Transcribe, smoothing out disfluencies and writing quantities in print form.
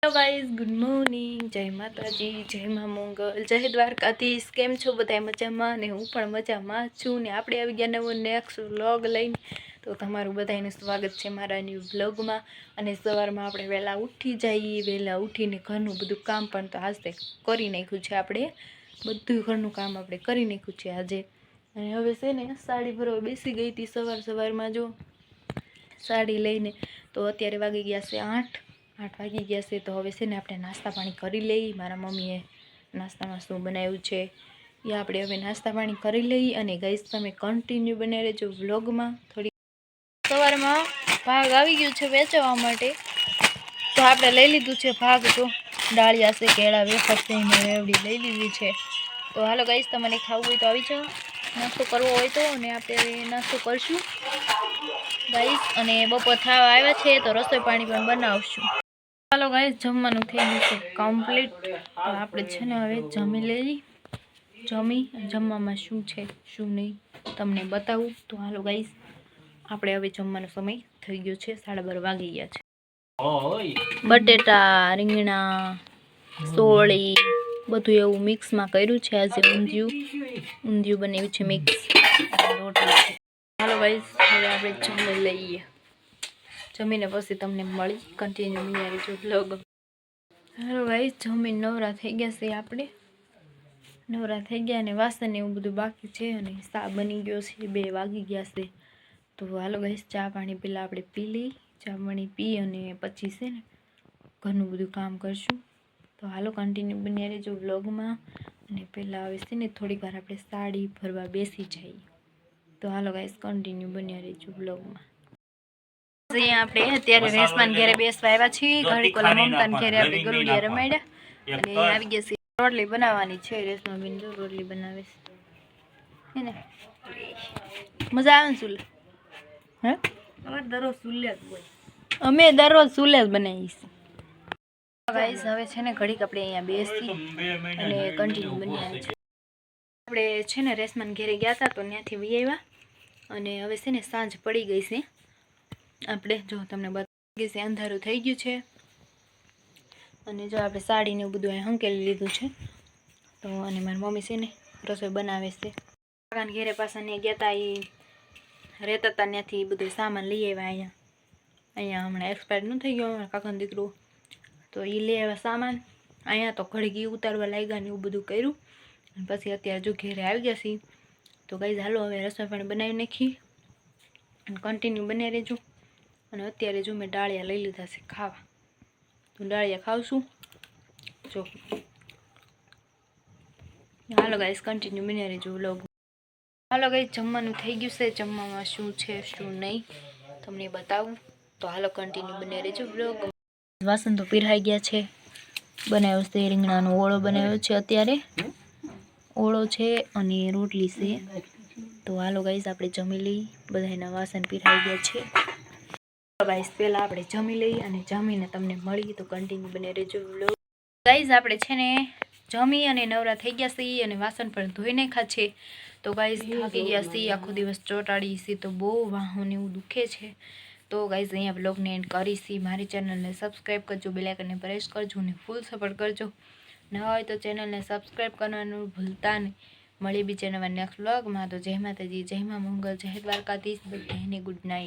Hello guys, good morning. जय माताजी, जय मां मंगल, जय द्वारकाधीश। केम छो बधाय मजामां ने हूँ पण मजामां छूं ने आपणे આવી ગયા નવો નેક્સ્ટ વ્લોગ લઈને। તો તમારું બધાનું સ્વાગત છે મારા ન્યૂ વ્લોગમાં। અને સવારમાં આપણે વહેલા ઉઠી જઈએ, વહેલા ઉઠીને ઘરનું બધું કામ પણ તો આજે કરી નાખ્યું છે। આપણે બધું ઘરનું કામ આપણે કરી નાખ્યું છે આજે। અને હવે છે ને સાડી ભરવા બેસી ગઈ હતી સવારમાં। જો સાડી લઈને તો અત્યારે વાગી ગયા છે 8 વાગી ગયા છે। तो હવે છે ને આપણે નાસ્તા પાણી કરી લઈએ। મારા મમ્મીએ નાસ્તામાં શું બનાવ્યું છે એ આપણે હવે નાસ્તા પાણી કરી લઈએ। અને ગાઈસ તમે કન્ટિન્યુ બને રહેજો વ્લોગમાં। થોડી સવારમાં ભાગ આવી ગયું છે વેચવા માટે, તો આપણે લઈ લીધું છે ભાગ। તો ડાળિયા છે, કેળા, વેફર છે ને રેવડી લઈ લીધી છે। તો હાલો ગાઈસ, તમને ખાવું હોય તો આવી જાઓ, નાસ્તો કરવો હોય તો। અને આપણે નાસ્તો કરશું ગાઈસ। અને બપોર થવા આવ્યા છે તો રસોઈ પાણી પણ બનાવશું। ચાલો ગાઈસ, જમવાનું થઈ ગયું છે કમ્પ્લીટ। તો આપણે છે ને હવે જમી લઈ। જમી જમવામાં શું છે શું નહીં તમને બતાવું। તો હાલો ગાઈસ, આપણે હવે જમવાનો સમય થઈ ગયો છે, 12:30 વાગી ગયા છે। બટેટા, રીંગણા, સોળી બધું એવું મિક્સમાં કર્યું છે આજે। ઊંધિયું બનાવ્યું છે મિક્સ, રોટલી છે। હાલો ગાઈસ, હવે આપણે જમી લઈએ। જમીને પછી તમને મળી કન્ટિન્યુ મિયારી જો બ્લોગ। હાલો ગાઈસ, જમીને નવરા થઈ ગયા છે આપણે। નવરા થઈ ગયા અને વાસણ એવું બધું બાકી છે। અને ચા બની ગયો છે, 2 વાગી ગયા છે। તો હાલો ગાઈસ, ચા પાણી પહેલાં આપણે પી લઈ। ચા પાણી પી અને પછી છે ને ઘરનું બધું કામ કરશું। તો હાલો કન્ટિન્યુ બન્યા રહેજો વ્લોગમાં। અને પહેલાં હવે છે ને થોડીક વાર આપણે સાડી ભરવા બેસી જઈએ। તો હાલો ગાઈસ, કન્ટિન્યુ બન્યા રહેજો વ્લોગમાં। અહીંયા આપણે અત્યારે રેશમાન ઘેરે બેસવા આવ્યા છીએ। ઘડીક ઓલા મમતાન ઘેરે આપણે ગલુડિયા રમાડ્યા અને આવી ગયા છીએ। રોટલી બનાવવાની છે, રેશમા બેન જો રોટલી બનાવે છે ને। મજા આવે ને ચૂલે? હે દરરોજ ચૂલે જ હોય, અમે દરરોજ ચૂલે જ બનાવીએ છીએ ગાઈસ। હવે છે ને ઘડીક આપણે અહીંયા બેસી અને કન્ટિન્યુ બન્યા છે। આપણે છે ને રેશમાન ઘેરે ગયા હતા તો ત્યાંથી વી આવ્યા અને હવે છે ને સાંજ પડી ગઈ છે। આપણે જો તમને બતાવી છે, અંધારું થઈ ગયું છે। અને જો આપણે સાડીને એવું બધું અહીં હંકેલી લીધું છે। તો અને મારી મમ્મી છે ને રસોઈ બનાવે છે। કાકાને ઘેરે પાછા ને ગયા હતા, એ રહેતા હતા, ત્યાંથી બધું સામાન લઈ આવ્યા। અહીંયા હમણાં એક્સપાયર ન થઈ ગયો અમારા કાકાનો દીકરો, તો એ લઈ આવ્યા સામાન। અહીંયા તો ઘડીક એ ઉતારવા લાગ્યા ને એવું બધું કર્યું। અને પછી અત્યારે જો ઘેરે આવી ગયા છીએ। તો ગાઈસ હાલો હવે રસોઈ પાણી બનાવી નાખી અને કન્ટિન્યુ બને રહેજો। અને અત્યારે જો મેં ડાળિયા લઈ લીધા છે ખાવા, તો ડાળિયા ખાવશું જો। હાલો ગાઈસ, કન્ટિન્યુ બન્યા રહેજો વ્લોગ। હાલો ગાઈસ, જમવાનું થઈ ગયું છે। જમવામાં શું છે શું નહીં તમને બતાવું। તો હાલો કન્ટિન્યુ બન્યા રહેજો વ્લોગ। વાસણ તો પીરાઈ ગયા છે। બનાવ્યો છે રીંગણાનો ઓળો બનાવ્યો છે અત્યારે, ઓળો છે અને રોટલી છે। તો હાલો ગાઈસ, આપણે જમી લઈ। બધાના વાસણ પીરાઈ ગયા છે ગાઈસ। પહેલાં આપણે જમી લઈએ અને જમીને તમને મળી તો કન્ટિન્યુ બને રહેજો વ્લોગ। ગાઈસ, આપણે છે ને જમી અને નવરા થઈ ગયા છીએ અને વાસણ પણ ધોઈ નાખ્યા છે। તો ગાઈસ થાકી ગયા છીએ, આખો દિવસ ચોટાડી છીએ તો બહુ વાહન એવું દુખે છે। તો ગાઈસ અહીંયા વ્લોગને એન્ડ કરીશી। મારી ચેનલને સબસ્ક્રાઈબ કરજો, બેલ આઇકનને પ્રેસ કરજો અને ફૂલ સપોર્ટ કરજો। ન હોય તો ચેનલને સબસ્ક્રાઈબ કરવાનું ભૂલતા નહીં। મળી બીજા નવા નેક્સ્ટ વ્લોગમાં। તો જય માતાજી, જય મા મંગલ, જય દ્વારકાધીશ, બધાને ગુડ નાઇટ।